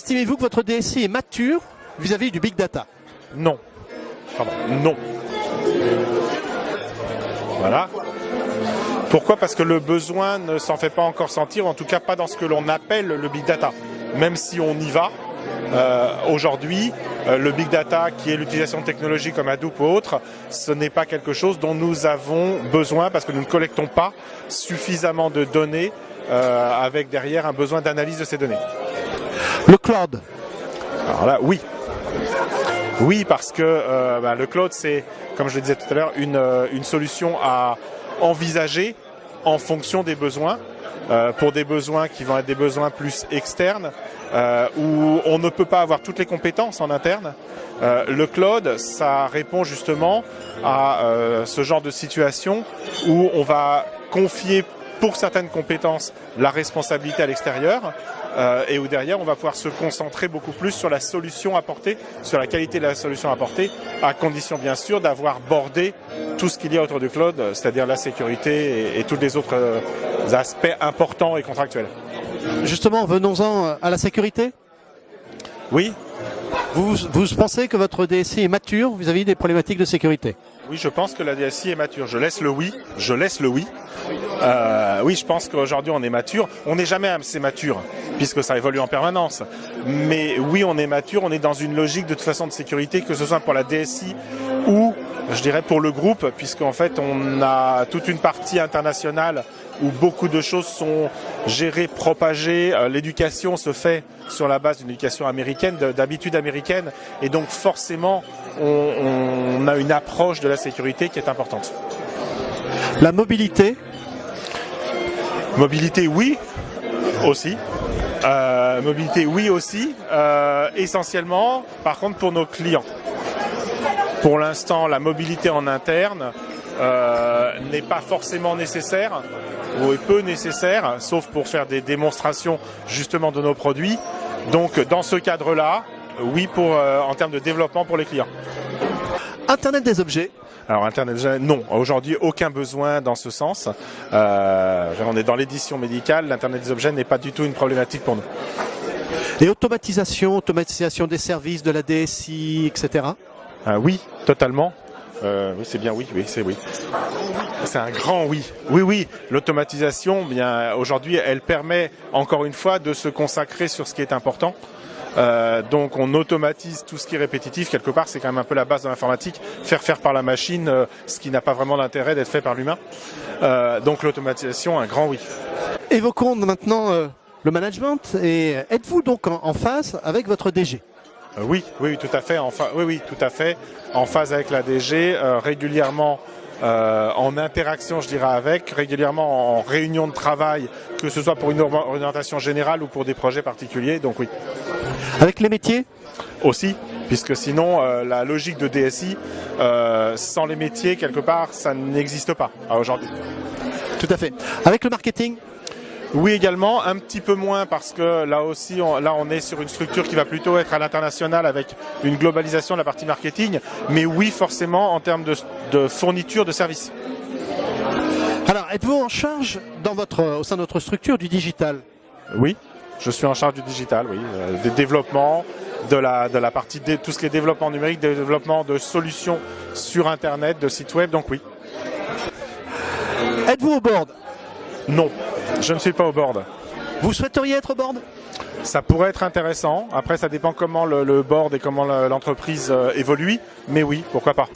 Estimez-vous que votre DSI est mature vis-à-vis du big data? Non. Pardon, non. Voilà. Pourquoi? Parce que le besoin ne s'en fait pas encore sentir, en tout cas pas dans ce que l'on appelle le big data. Même si on y va, aujourd'hui, le big data, qui est l'utilisation de technologies comme Hadoop ou autre, ce n'est pas quelque chose dont nous avons besoin parce que nous ne collectons pas suffisamment de données avec derrière un besoin d'analyse de ces données. Le cloud? Alors là, oui. Oui, parce que le cloud, c'est, comme je le disais tout à l'heure, une solution à envisager en fonction des besoins, pour des besoins qui vont être des besoins plus externes, où on ne peut pas avoir toutes les compétences en interne. Le cloud, ça répond justement à ce genre de situation où on va confier pour certaines compétences la responsabilité à l'extérieur, et où derrière on va pouvoir se concentrer beaucoup plus sur la solution apportée, sur la qualité de la solution apportée, à condition bien sûr d'avoir bordé tout ce qu'il y a autour du cloud, c'est-à-dire la sécurité et tous les autres aspects importants et contractuels. Justement, venons-en à la sécurité. Oui. Vous pensez que votre DSI est mature vis-à-vis des problématiques de sécurité? Oui, je pense que la DSI est mature. Je laisse le oui. Oui, je pense qu'aujourd'hui on est mature. On n'est jamais assez mature, puisque ça évolue en permanence. Mais oui, on est mature. On est dans une logique de toute façon de sécurité, que ce soit pour la DSI ou, je dirais, pour le groupe, puisqu'en fait on a toute une partie internationale où beaucoup de choses sont gérées, propagées. L'éducation se fait sur la base d'une éducation américaine, d'habitudes américaines, et donc forcément on a une approche de la sécurité qui est importante. La mobilité? Mobilité, oui, aussi. Mobilité, oui aussi. Essentiellement, par contre, pour nos clients. Pour l'instant, la mobilité en interne n'est pas forcément nécessaire, ou est peu nécessaire, sauf pour faire des démonstrations justement de nos produits. Donc, dans ce cadre-là, oui, en termes de développement pour les clients. Internet des objets? Alors Internet des objets, non. Aujourd'hui, aucun besoin dans ce sens. On est dans l'édition médicale. L'Internet des objets n'est pas du tout une problématique pour nous. Et automatisation des services, de la DSI, etc. Oui, totalement. Oui, c'est bien oui, c'est oui. C'est un grand oui. Oui, l'automatisation, bien aujourd'hui, elle permet encore une fois de se consacrer sur ce qui est important. Donc on automatise tout ce qui est répétitif, quelque part c'est quand même un peu la base de l'informatique, faire par la machine ce qui n'a pas vraiment d'intérêt d'être fait par l'humain. Donc l'automatisation, un grand oui. Évoquons maintenant le management, et êtes-vous donc en phase avec votre DG? Oui, tout à fait. Oui, tout à fait. En phase avec la DG, régulièrement en interaction, je dirais, régulièrement en réunion de travail, que ce soit pour une orientation générale ou pour des projets particuliers. Donc oui. Avec les métiers? Aussi, puisque sinon la logique de DSI, sans les métiers, quelque part, ça n'existe pas aujourd'hui. Tout à fait. Avec le marketing? Oui, également, un petit peu moins, parce que là aussi, on est sur une structure qui va plutôt être à l'international avec une globalisation de la partie marketing. Mais oui, forcément, en termes de fourniture de services. Alors, êtes-vous en charge au sein de votre structure du digital? Oui, je suis en charge du digital, oui, des développements, de la partie tout ce qui est développement numérique, développement de solutions sur Internet, de sites web, donc oui. Êtes-vous au board? Non, je ne suis pas au board. Vous souhaiteriez être au board? Ça pourrait être intéressant. Après, ça dépend comment le board et comment l'entreprise évolue. Mais oui, pourquoi pas.